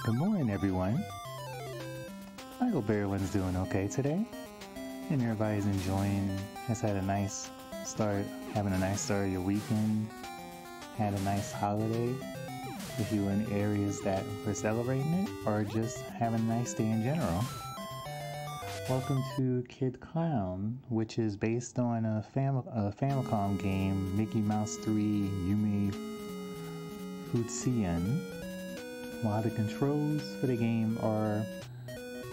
Good morning, everyone. I hope everyone's doing okay today, and everybody's has had a nice start, having a nice start of your weekend, had a nice holiday, if you're in areas that were celebrating it, or just having a nice day in general. Welcome to Kid Klown, which is based on a Famicom game, Mickey Mouse 3 Yume Futsien. While the controls for the game are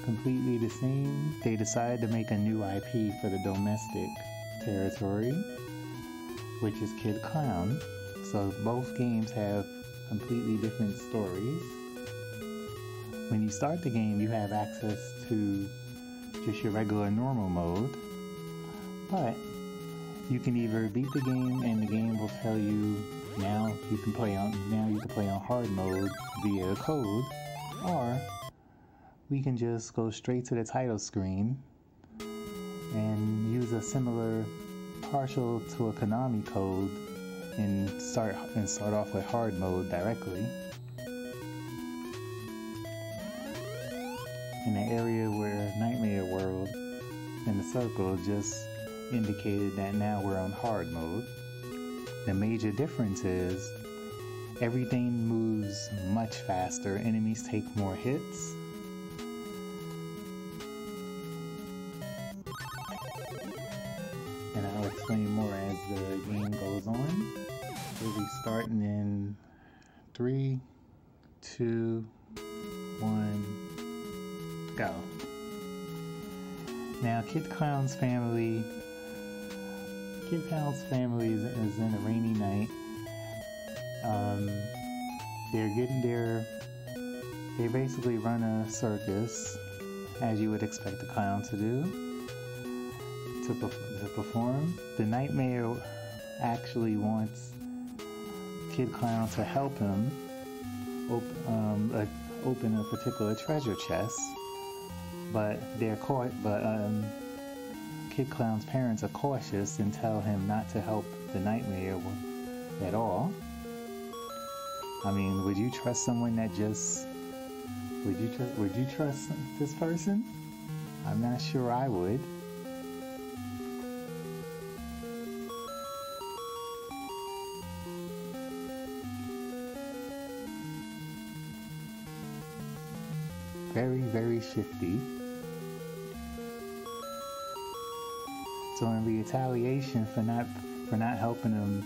completely the same, they decided to make a new IP for the domestic territory, which is Kid Klown. So both games have completely different stories. When you start the game, you have access to just your regular normal mode, but you can either beat the game and the game will tell you now you can play on hard mode via a code, or we can just go straight to the title screen and use a similar partial to a Konami code and start off with hard mode directly. In the area where Nightmare World and the circle just indicated that now we're on hard mode. The major difference is everything moves much faster, enemies take more hits. And I'll explain more as the game goes on. We'll be starting in 3, 2, 1, go. Now Kid Klown's family is in a rainy night. They basically run a circus, as you would expect a clown to do, to perform. The Nightmare actually wants Kid Klown to help him open a particular treasure chest, but Kid Klown's parents are cautious and tell him not to help the Nightmare at all. I mean, would you trust someone that would you trust this person? I'm not sure I would. Very, very shifty. So in retaliation for not helping him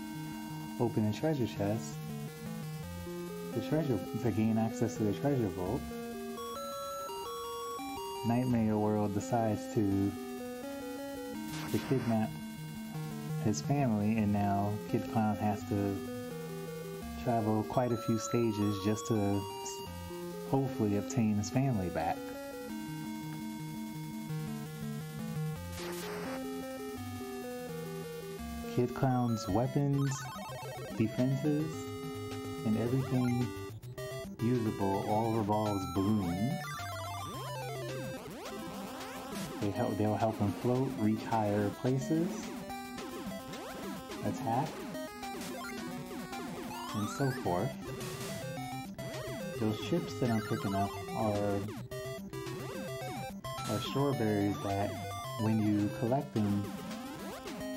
open a treasure chest, to gain access to the treasure vault, Nightmare World decides to kidnap his family, and now Kid Klown has to travel quite a few stages just to hopefully obtain his family back. Kid Klown's weapons, defenses, and everything usable all revolves balloons. They'll help him float, reach higher places, attack, and so forth. Those chips that I'm picking up are strawberries that when you collect them,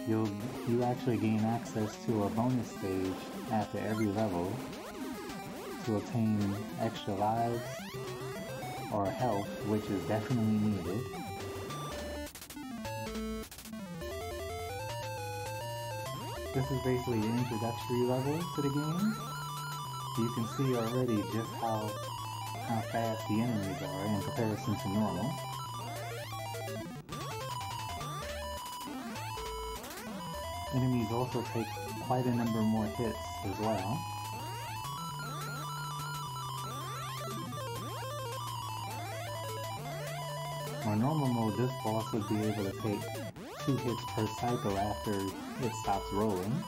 you actually gain access to a bonus stage after every level to obtain extra lives or health, which is definitely needed. This is basically the introductory level to the game. You can see already just how fast the enemies are in comparison to normal. Enemies also take quite a number more hits as well. On normal mode, this boss would be able to take 2 hits per cycle after it stops rolling.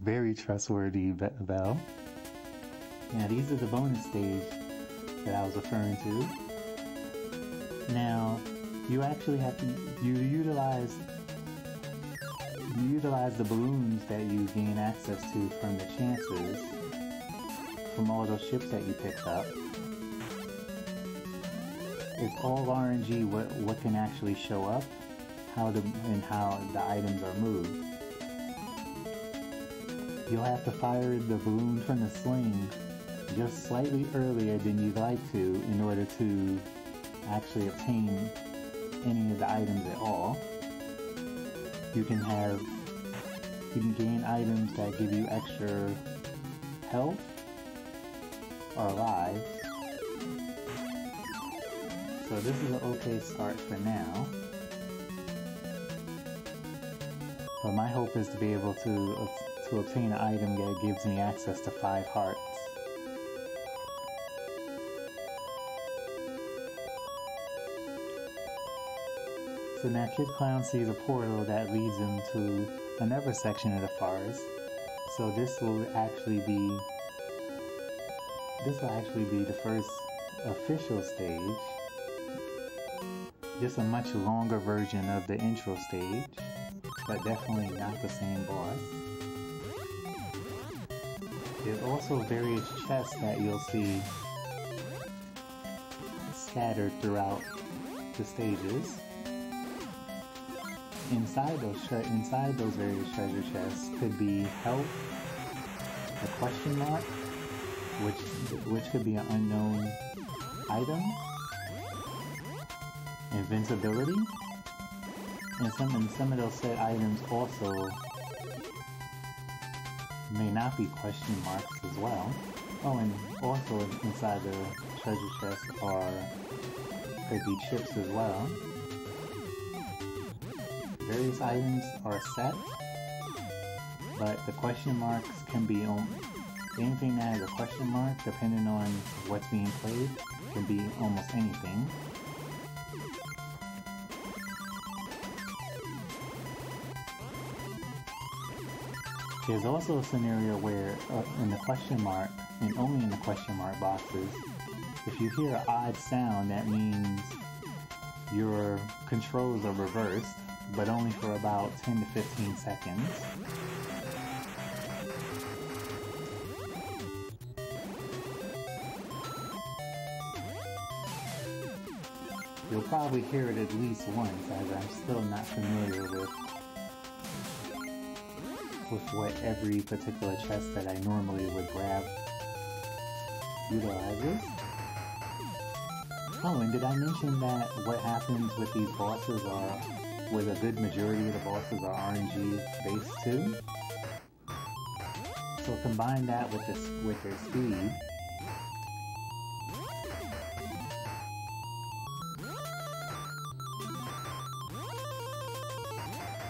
Very trustworthy bell. Now these are the bonus stage that I was referring to. Now, you actually have to utilize the balloons that you gain access to from the chances from all those ships that you picked up. It's all RNG what can actually show up, how the items are moved. You'll have to fire the balloon from the sling just slightly earlier than you'd like to in order to actually obtain any of the items at all. You can gain items that give you extra health or lives. So this is an okay start for now. But my hope is to be able to obtain an item that gives me access to 5 hearts. So now Kid Klown sees a portal that leads him to another section of the forest. So this will actually be the first official stage. Just a much longer version of the intro stage, but definitely not the same boss. There's also various chests that you'll see scattered throughout the stages. Inside those various treasure chests could be health, a question mark, which could be an unknown item, invincibility, and some of those set items also may not be question marks as well. Oh, and also inside the treasure chest could be chips as well. Various items are set, but the question marks can be anything that has a question mark, depending on what's being played, can be almost anything. There's also a scenario where in the question mark, and only in the question mark boxes, if you hear an odd sound, that means your controls are reversed, but only for about 10 to 15 seconds. You'll probably hear it at least once, as I'm still not familiar with what every particular chest that I normally would grab utilizes. Oh, and did I mention that what happens with these bosses with a good majority of the bosses are RNG based too? So combine that with their speed.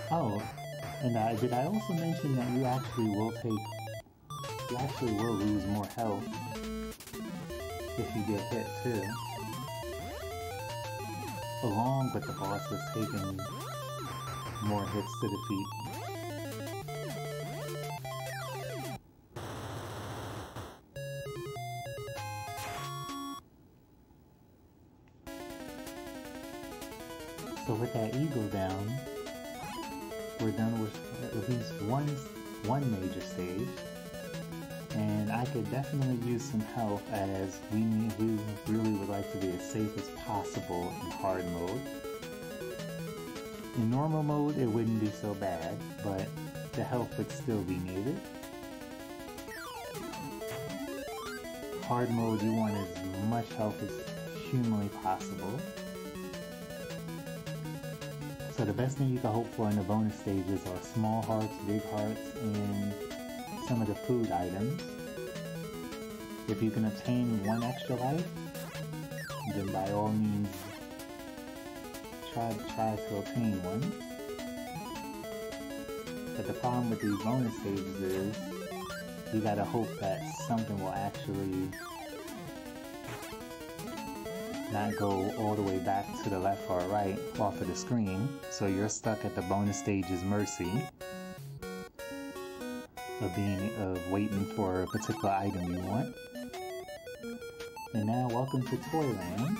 Oh, and did I also mention that you actually will lose more health if you get hit too, along with the bosses taking more hits to defeat. So with that eagle down, we're done with at least one major stage, and I could definitely use some help, as we really would like to be as safe as possible in hard mode. In normal mode, it wouldn't be so bad, but the help would still be needed. Hard mode, you want as much help as humanly possible. So the best thing you can hope for in the bonus stages are small hearts, big hearts, and some of the food items. If you can obtain one extra life, then by all means try to obtain one. But the problem with these bonus stages is you gotta hope that something will actually not go all the way back to the left or right off of the screen, so you're stuck at the bonus stage's mercy of waiting for a particular item you want. And now welcome to Toyland.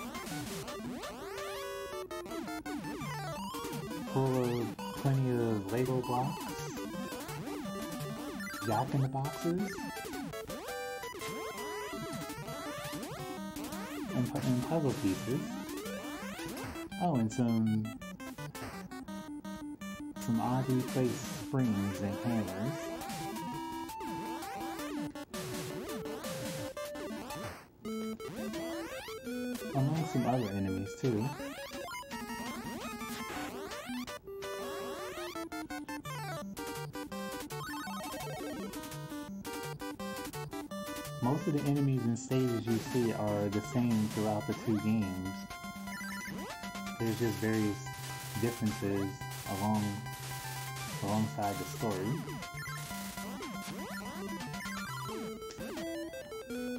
full of plenty of Lego blocks, jack-in-the-boxes, and puzzle pieces. Oh, and some oddly placed springs and hammers. Among some other enemies too. Most of the enemies and stages you see are the same throughout the two games. There's just various differences alongside the story.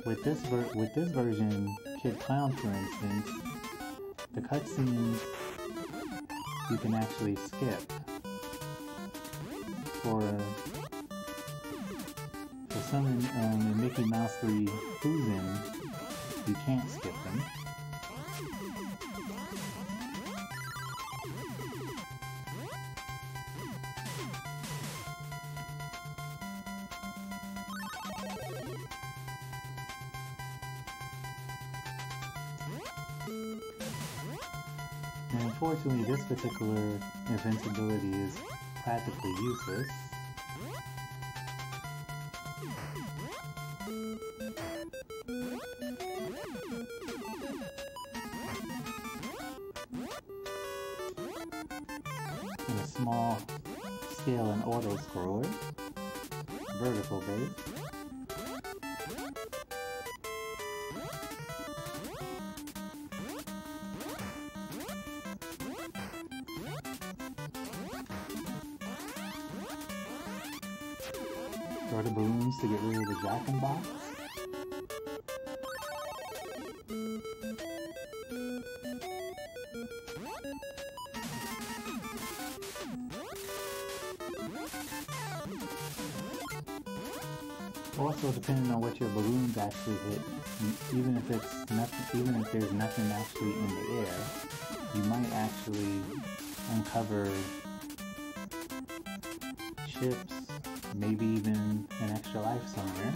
With this version, Kid Klown, for instance, the cutscenes you can actually skip. For some in Mickey Mouse 3 Who's In, you can't skip them. And unfortunately, this particular invincibility is practically useless. In a small scale and auto scroller, vertical base. Throw the balloons to get rid of the jack-in-box. Also, depending on what your balloons actually hit, even if there's nothing actually in the air, you might actually uncover chips, maybe even an extra life somewhere.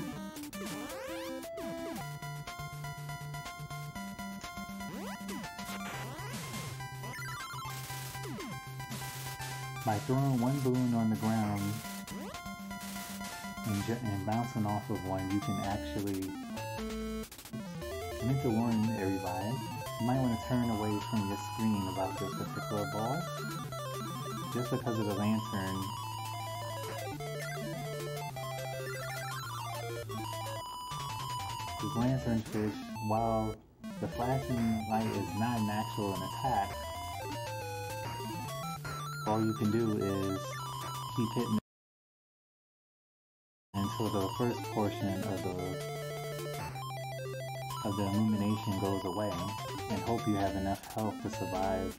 By throwing one balloon on the ground and bouncing off of one, you can actually, I meant to warn everybody, you might want to turn away from your screen about this particular boss, just because of the lantern. This lanternfish, while the flashing light is not an actual attack, all you can do is keep hitting until the first portion of the illumination goes away, and hope you have enough health to survive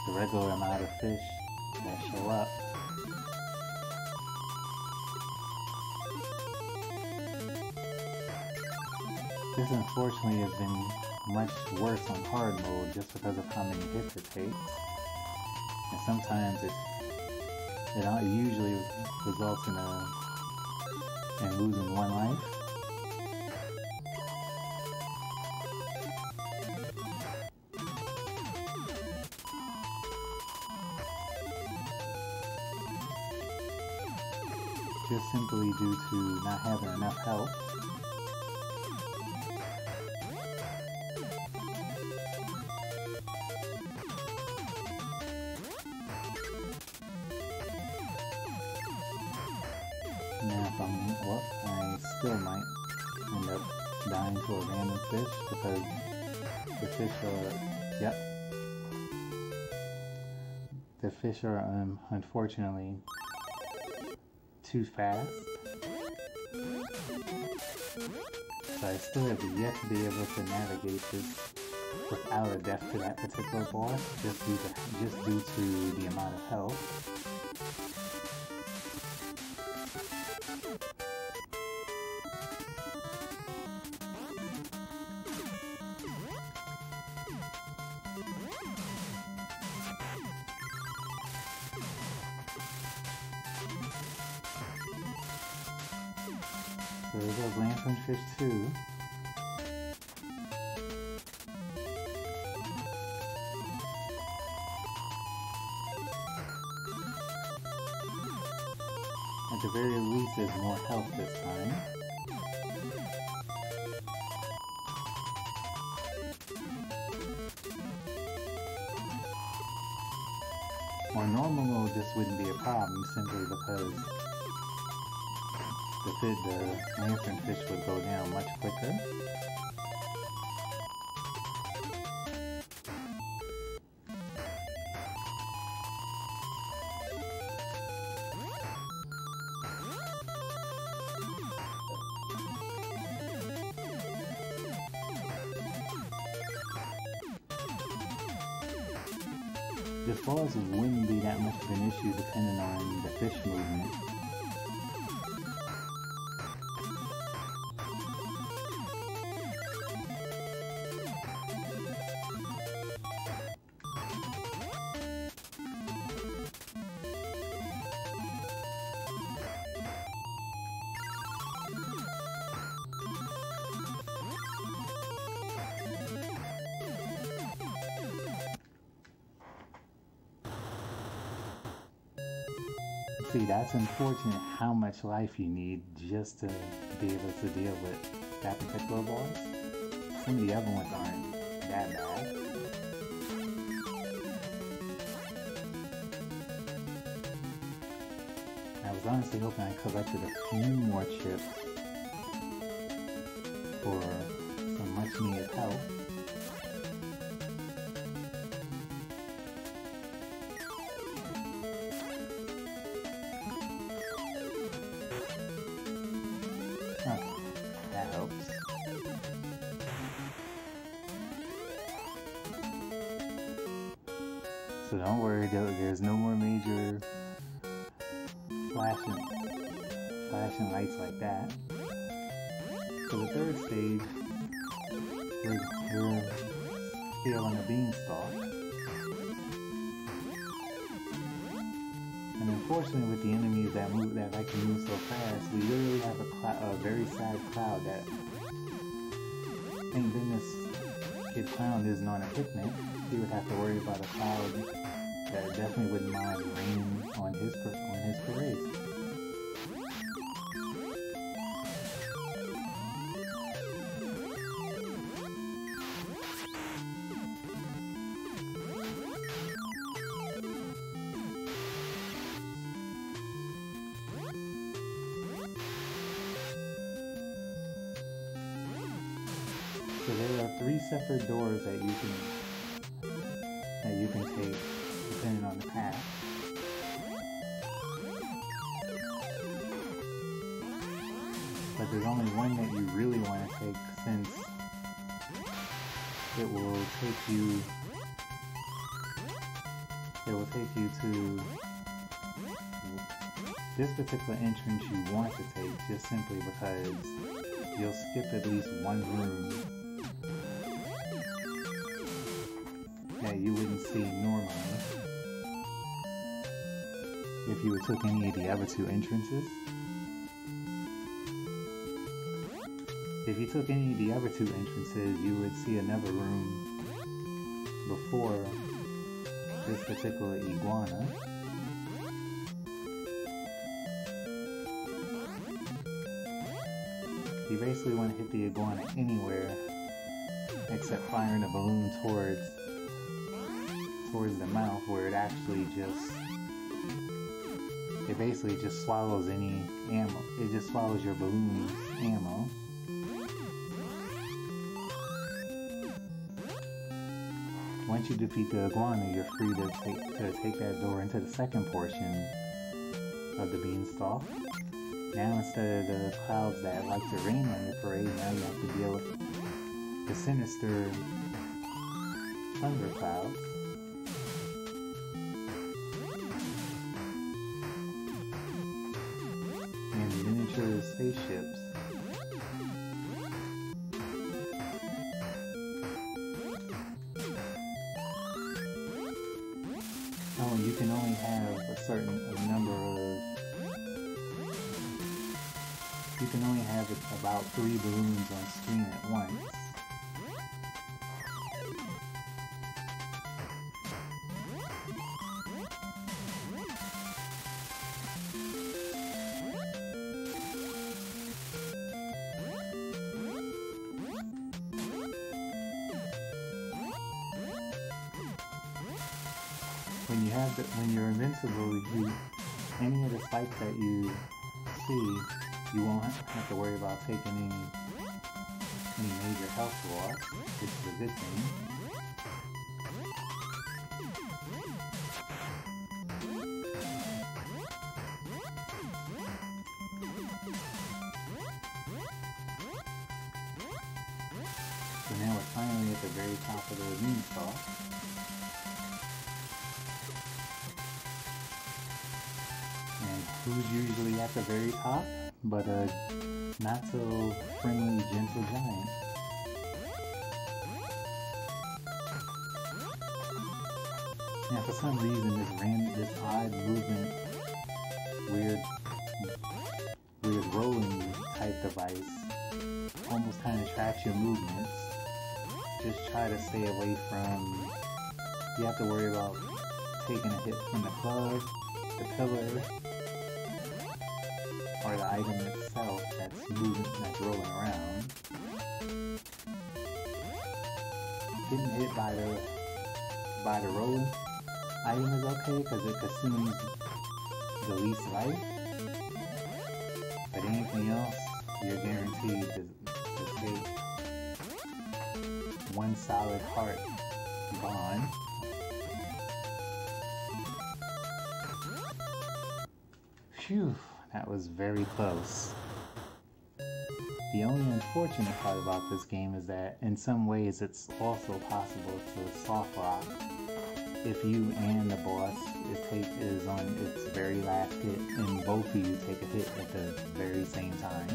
the regular amount of fish that show up. This unfortunately has been much worse on hard mode just because of how many hits it takes. And sometimes it usually results in losing one life. Just simply due to not having enough health. I still might end up dying to a random fish because the fish are, unfortunately too fast. So I still have yet to be able to navigate this without a death to that particular boss, just due to the amount of health. So there's those lanternfish too. At the very least, there's more health this time. On normal mode, this wouldn't be a problem simply because the lanternfish would go down much quicker. The falls wouldn't be that much of an issue depending on the fish movement. See, that's unfortunate how much life you need just to be able to deal with that particular boss. Some of the other ones aren't that bad. I was honestly hoping I collected a few more chips for some much needed health. That helps. So don't worry, there's no more major flashing lights like that. So the third stage, we're still on the beanstalk. And unfortunately, with the enemies that like to move so fast, we literally have a very sad cloud that, thank goodness, Kid Klown isn't on a picnic. He would have to worry about a cloud that definitely wouldn't mind raining on his parade. So there are 3 separate doors that you can take depending on the path. But there's only one that you really want to take since it will take you to this particular entrance you want to take just simply because you'll skip at least one room that you wouldn't see normally if you took any of the other 2 entrances. If you took any of the other 2 entrances, you would see another room before this particular iguana. You basically want to hit the iguana anywhere except firing a balloon towards the mouth, where it actually it basically just swallows any ammo. It just swallows your balloon's ammo. Once you defeat the iguana, you're free to take that door into the second portion of the beanstalk. Now instead of the clouds that like to rain on your parade, now you have to deal with the sinister thunderclouds. And miniature spaceships. Oh, you can only have a certain number of you can only have about 3 balloons on screen at once. When you're invincible, any of the spikes that you see, you won't have to worry about taking any major health loss, which is a good thing. So now we're finally at the very top of the beanstalk. Who's usually at the very top, but a not so friendly, gentle giant. Now for some reason this odd movement, weird rolling type device almost kind of tracks your movements. Just try to stay away from, you have to worry about taking a hit from the club, the pillar, or the item itself that's moving, that's rolling around. Getting hit by the rolling item is okay because it consumes the least life, but anything else you're guaranteed to take one solid heart bond. Phew. That was very close. The only unfortunate part about this game is that in some ways it's also possible to soft lock if you and the boss is on its very last hit and both of you take a hit at the very same time.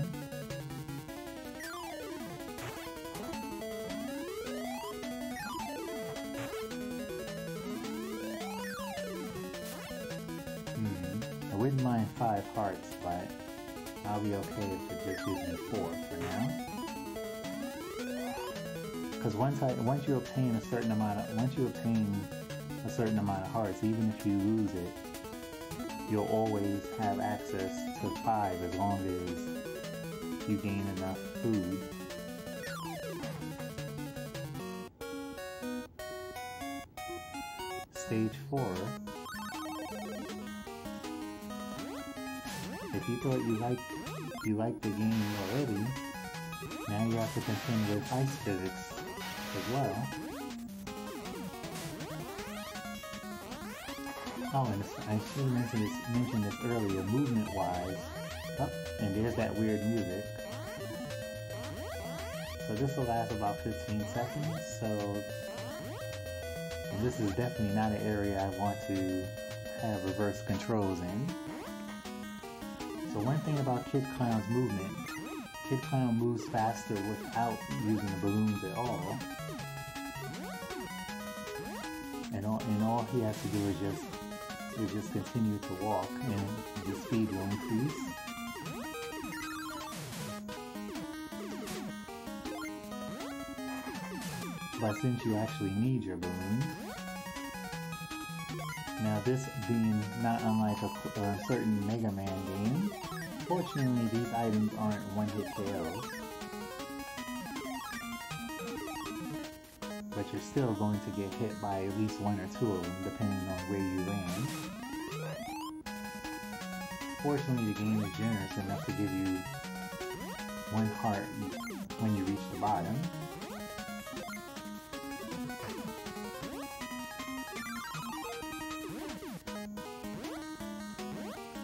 I wouldn't mind 5 hearts, but I'll be okay if it just gives me 4 for now. Because once you obtain a certain amount of hearts, even if you lose it, you'll always have access to 5 as long as you gain enough food. Stage 4. If you thought you liked the game already, now you have to contend with ice physics as well. Oh, and I should have mentioned this earlier, movement-wise. Oh, and there's that weird music. So this will last about 15 seconds, and this is definitely not an area I want to have reverse controls in. So one thing about Kid Klown's movement, Kid Klown moves faster without using the balloons at all. And all he has to do is just continue to walk, and the speed will increase. But since you actually need your balloons, now this being not unlike a certain Mega Man game, fortunately these items aren't one-hit KOs. But you're still going to get hit by at least 1 or 2 of them, depending on where you land. Fortunately, the game is generous enough to give you 1 heart when you reach the bottom.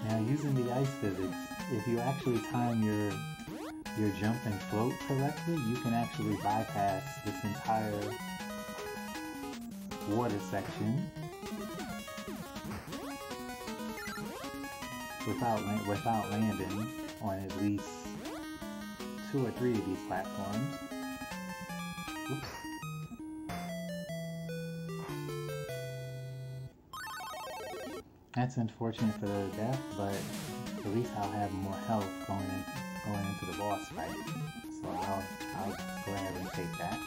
Now, using the ice physics, if you actually time your jump and float correctly, you can actually bypass this entire water section without landing on at least 2 or 3 of these platforms. Oops. That's unfortunate for the death, but at least I'll have more health going into the boss fight. So I'll go ahead and take that.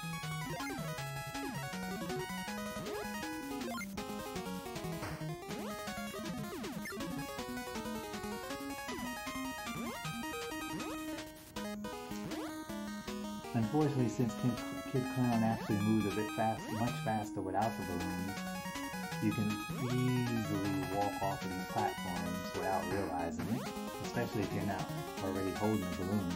Unfortunately, since Kid Klown actually moves a bit much faster without the balloons, you can easily walk off of these platforms without realizing it, especially if you're not already holding a balloon.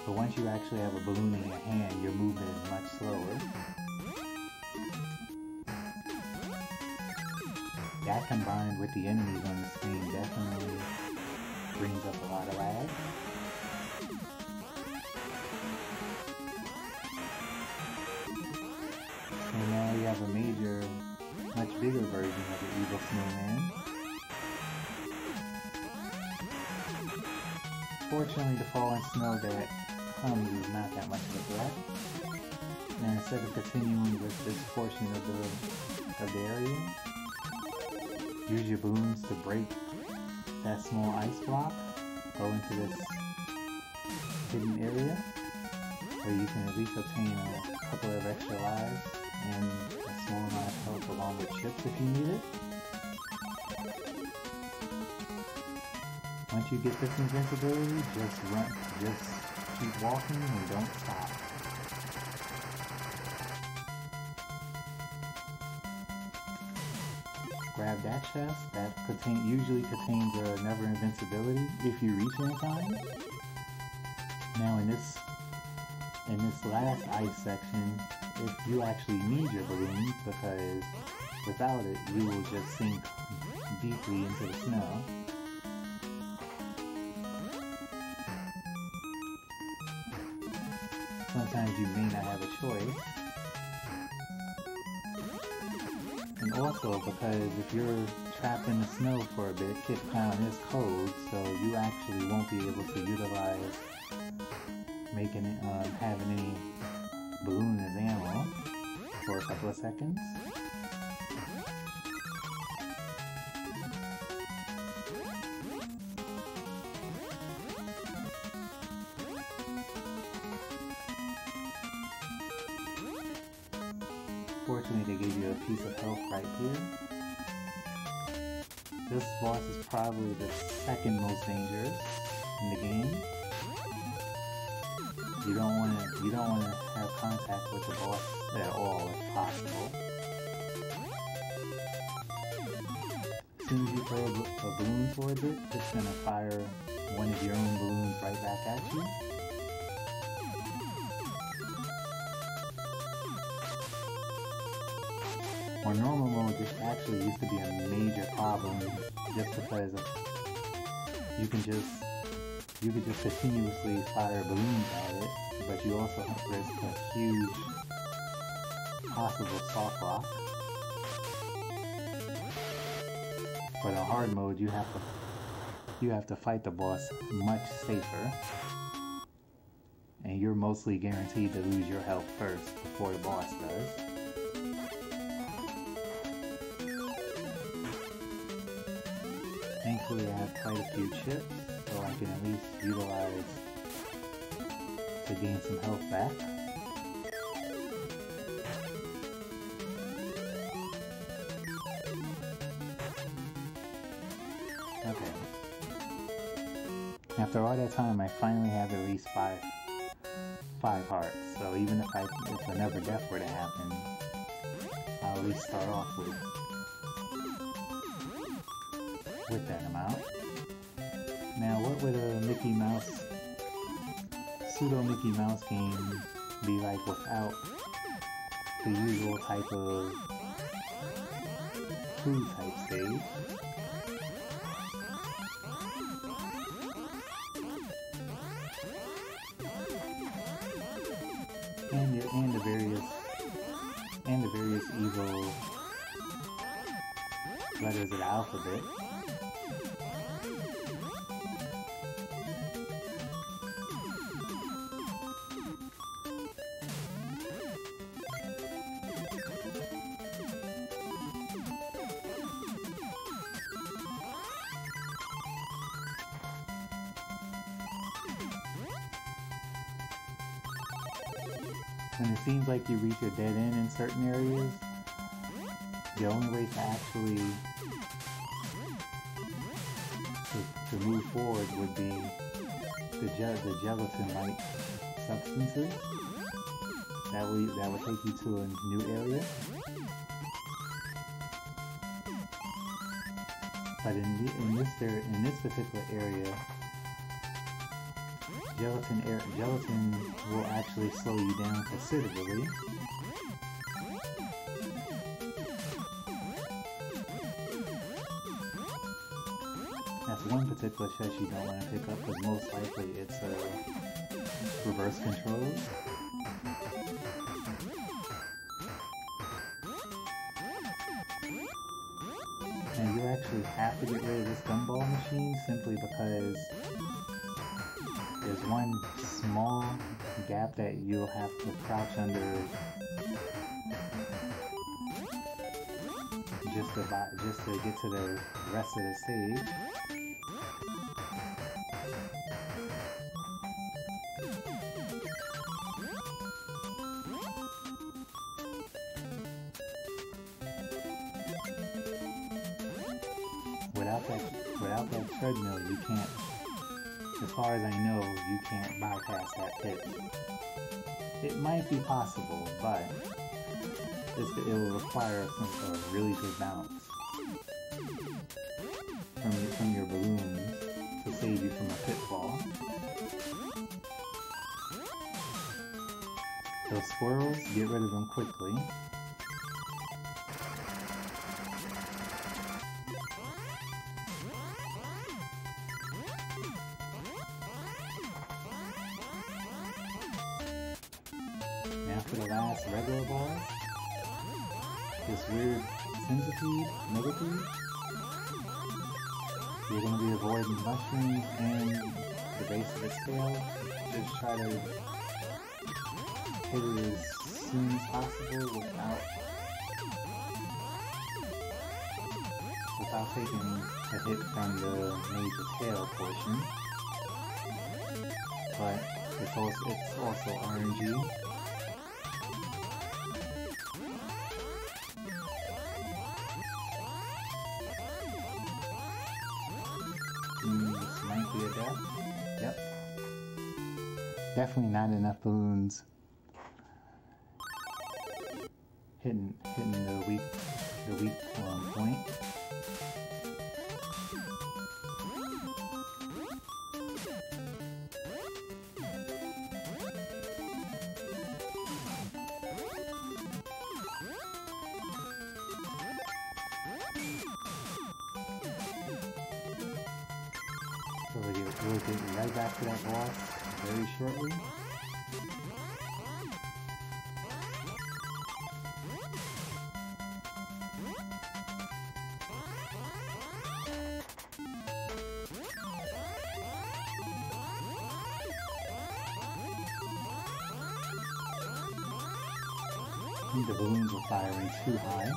But once you actually have a balloon in your hand, your movement is much slower. That combined with the enemies on the screen definitely brings up a lot of lag. And now you have a much bigger version of the evil snowman. Fortunately, the falling snow that comes is not that much of a threat. And instead of continuing with this portion of the area, use your balloons to break that small ice block, go into this hidden area where you can at least obtain a couple of extra lives and a small amount of health along with chips if you need it. Once you get this invincibility, just run, just keep walking and don't stop. Grab that chest, that usually contains another invincibility if you reach it in time. Now in this last ice section, if you actually need your balloons, because without it you will just sink deeply into the snow. Sometimes you may not have a choice. And also because if you're trapped in the snow for a bit, Kid Klown is cold, so you actually won't be able to utilize having any balloon as ammo for a couple of seconds. Fortunately, they gave you a piece of health right here. This boss is probably the second most dangerous in the game. You don't want to have contact with the boss at all if possible. As soon as you throw a balloon towards it, it's gonna fire one of your own balloons right back at you. On normal mode, this actually used to be a major problem just because you could just continuously fire balloons at it, but you also risk a huge possible soft lock. But on hard mode, you have to fight the boss much safer, and you're mostly guaranteed to lose your health first before the boss does. Thankfully, I have quite a few chips, so I can at least utilize to gain some health back. Okay. After all that time, I finally have at least five hearts. So even if another death were to happen, I'll at least start off with that amount. Now, what would a pseudo Mickey Mouse game be like without the usual type of food type stage? And the various evil letters of the alphabet. when it seems like you reach a dead end in certain areas, the only way to actually to move forward would be the gelatin-like substances. That will take you to a new area. But in this particular area, gelatin will actually slow you down considerably. That's one particular chest you don't want to pick up because most likely it's reverse controls. And you actually have to get rid of this gumball machine simply because there's one small gap that you'll have to crouch under just to get to the rest of the stage. Without that treadmill, you can't, as far as I know, you can't bypass that pit. It might be possible, but it will require some sort of really good bounce from your balloons to save you from a pitfall. Those squirrels, get rid of them quickly. For the last regular boss, this weird millipede, you're going to be avoiding mushrooms and the base of its tail. Just try to hit it as soon as possible without taking a hit from the major tail portion. But it's also RNG. This might be a death. Yep. Definitely not enough balloons. Hitting the weak point. So we'll get right back to that boss very shortly. I think the balloons were firing too high.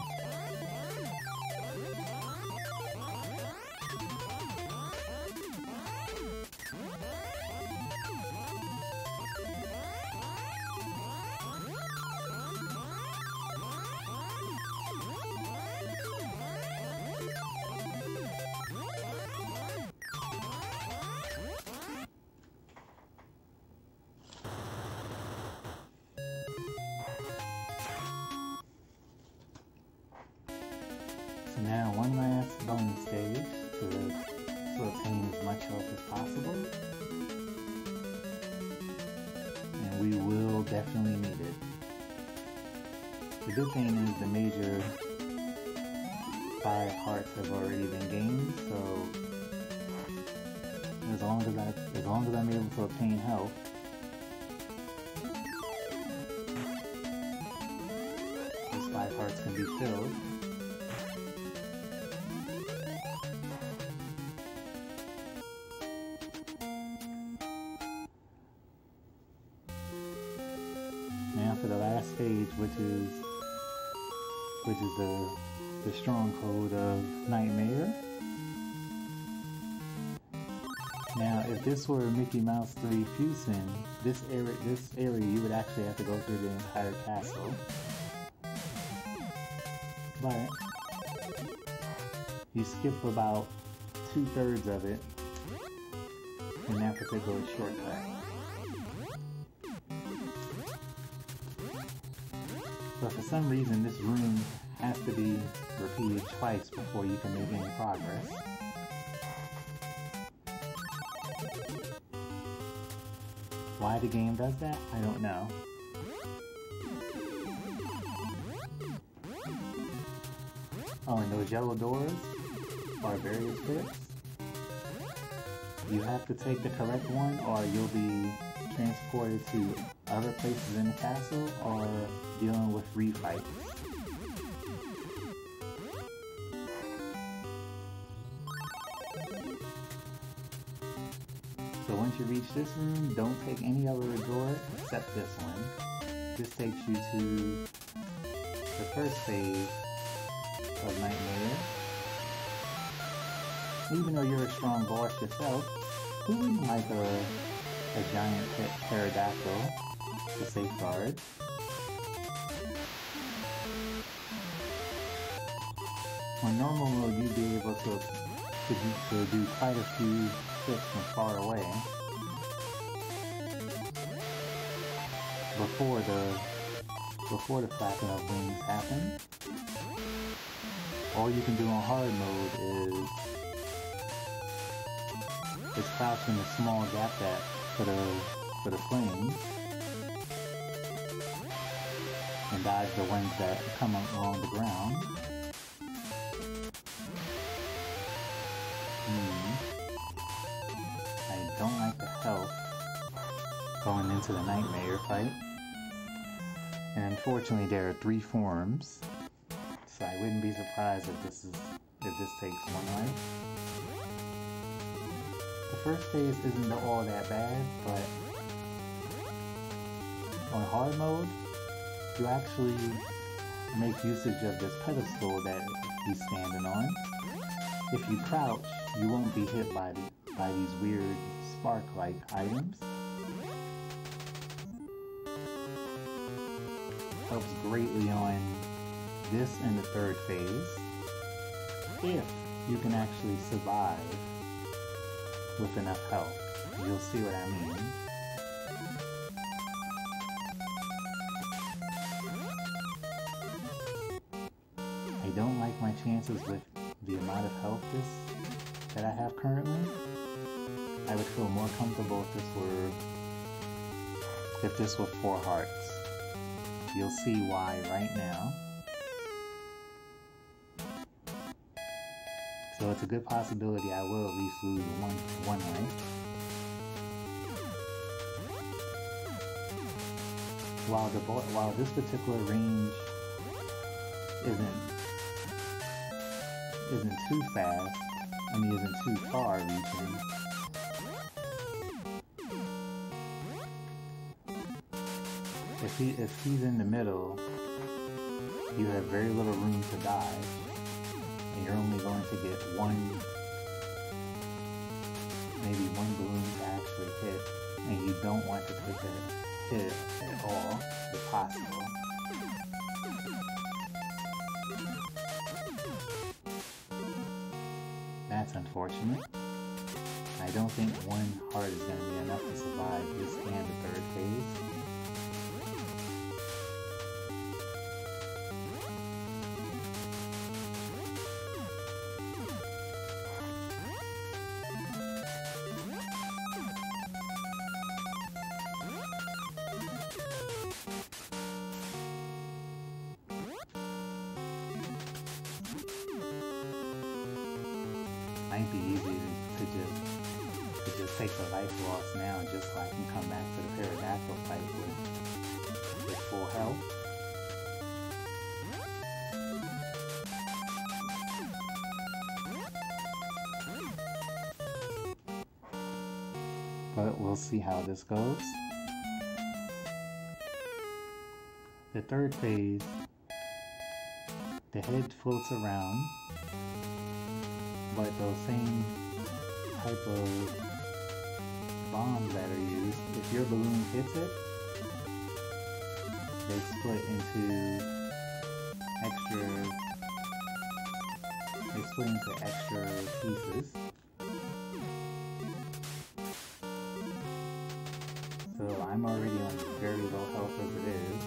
So now one last bonus stage to obtain as much health as possible. And we will definitely need it. The good thing is the major 5 hearts have already been gained, so as long as I'm able to obtain health, those 5 hearts can be filled. Now for the last stage, which is the stronghold of Nightmare. Now, if this were Mickey Mouse 3 Fusin, this area you would actually have to go through the entire castle. But you skip about 2/3 of it in that particular shortcut. But for some reason this room has to be repeated twice before you can make any progress. Why the game does that, I don't know. Oh, and those yellow doors are various bits. You have to take the correct one or you'll be transported to other places in the castle or dealing with refights. So once you reach this room, don't take any other door except this one. This takes you to the first phase of Nightmare. Even though you're a strong boss yourself, who wouldn't like a giant pet pterodactyl to safeguard? On normal mode, you'd be able to do quite a few tricks from far away before the flapping of wings happen. All you can do on hard mode is crouch in the small gap for the flames and dodge the ones that come along the ground. I don't like the health going into the Nightmare fight. And unfortunately there are 3 forms, so I wouldn't be surprised if this takes 1 life. The first phase isn't all that bad, but on hard mode, you actually make usage of this pedestal that he's standing on. If you crouch, you won't be hit by these weird spark-like items. Helps greatly on this and the 3rd phase, if you can actually survive with enough health. You'll see what I mean. I don't like my chances with the amount of health that I have currently. I would feel more comfortable if this were 4 hearts. You'll see why right now. So it's a good possibility I will at least lose one life. While this particular range isn't too fast, isn't too far reaching. If he's in the middle, you have very little room to dodge, and you're only going to get maybe one balloon to actually hit, and you don't want to take a hit at all, if possible. That's unfortunate. I don't think 1 heart is going to be enough to survive this and the 3rd phase. Might be easy to just take the life loss now, just so I can come back to the pterodactyl fight with full health. But we'll see how this goes. The 3rd phase, the head floats around, but those same type of bombs that are used, if your balloon hits it, they split into extra pieces. So I'm already on very low health as it is.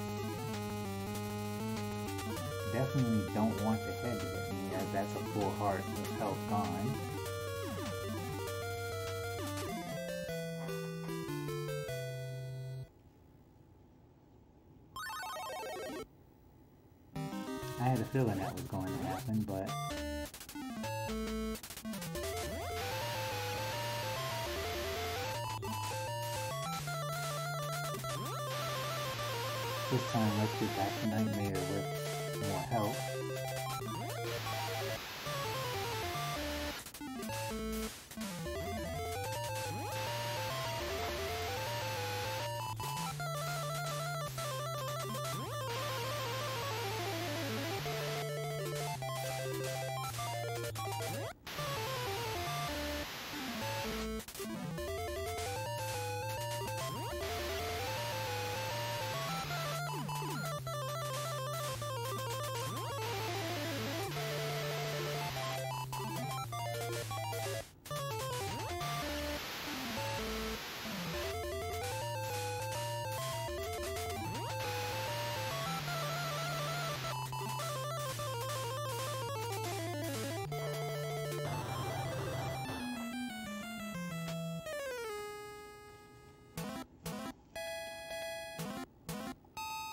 Definitely don't want the head to hit me, as that's a full heart of health gone. I had a feeling that was going to happen, but this time let's get back to Nightmare with more help.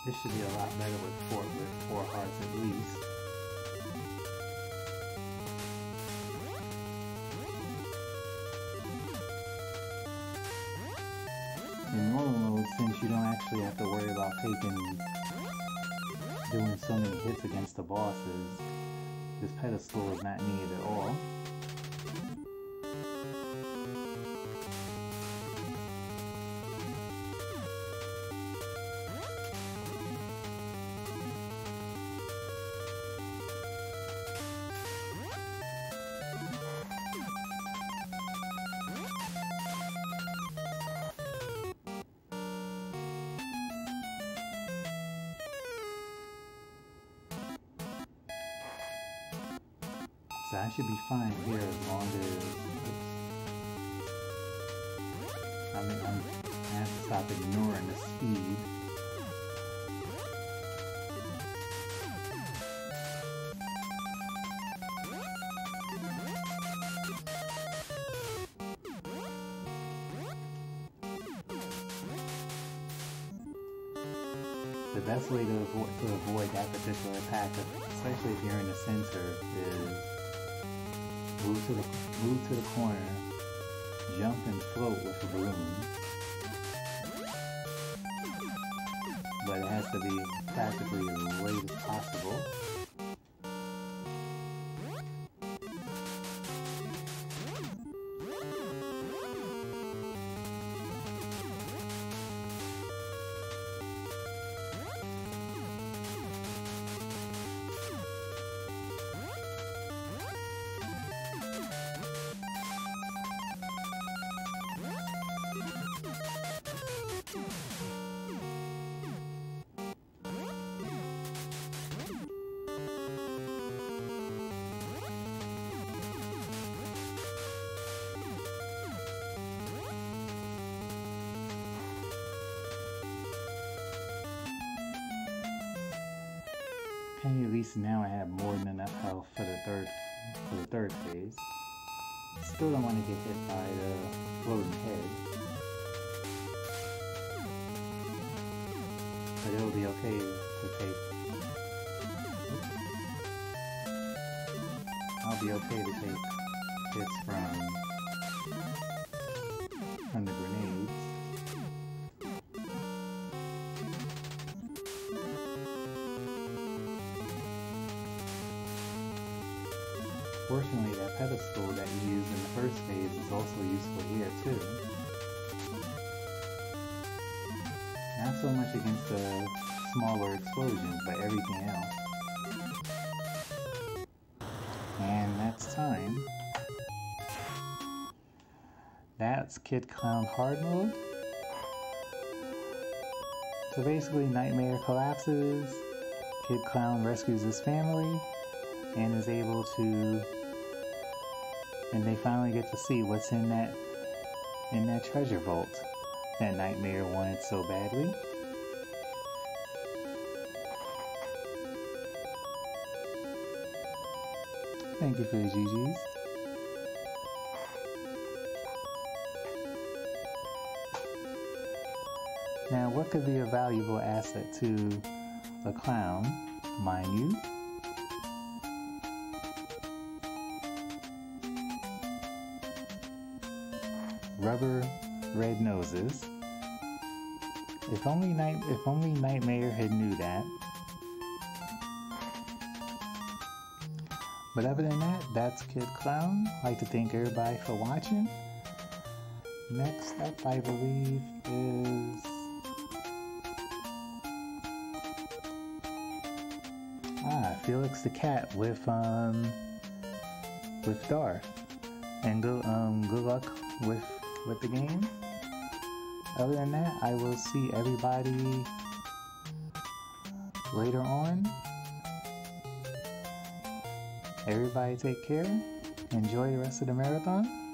This should be a lot better with four hearts at least. In normal mode, since you don't actually have to worry about doing so many hits against the bosses, this pedestal is not needed at all. So I should be fine here as long as I have to stop ignoring the speed. The best way to avoid that particular attack, especially if you're in the center, is move to the corner, jump and float with the balloon. But it has to be practically as late as possible. Okay, at least now I have more than enough health for the third phase. Still don't want to get hit by the floating head, but it'll be okay to take. I'll be okay to take hits from the grenades. Fortunately, that pedestal that you used in the first phase is also useful here too. Not so much against the smaller explosions, but everything else. And that's time. That's Kid Klown hard mode. So basically, Nightmare collapses, Kid Klown rescues his family, and is able to, and they finally get to see what's in that treasure vault that Nightmare wanted so badly. Thank you for the GGs. Now, what could be a valuable asset to a clown, mind you? Rubber red noses. If only Nightmare had knew that. But other than that, that's Kid Klown. I'd like to thank everybody for watching. Next up, I believe, is Felix the Cat with Darth. And good luck with the game. Other than that, I will see everybody later on. Everybody take care. Enjoy the rest of the marathon.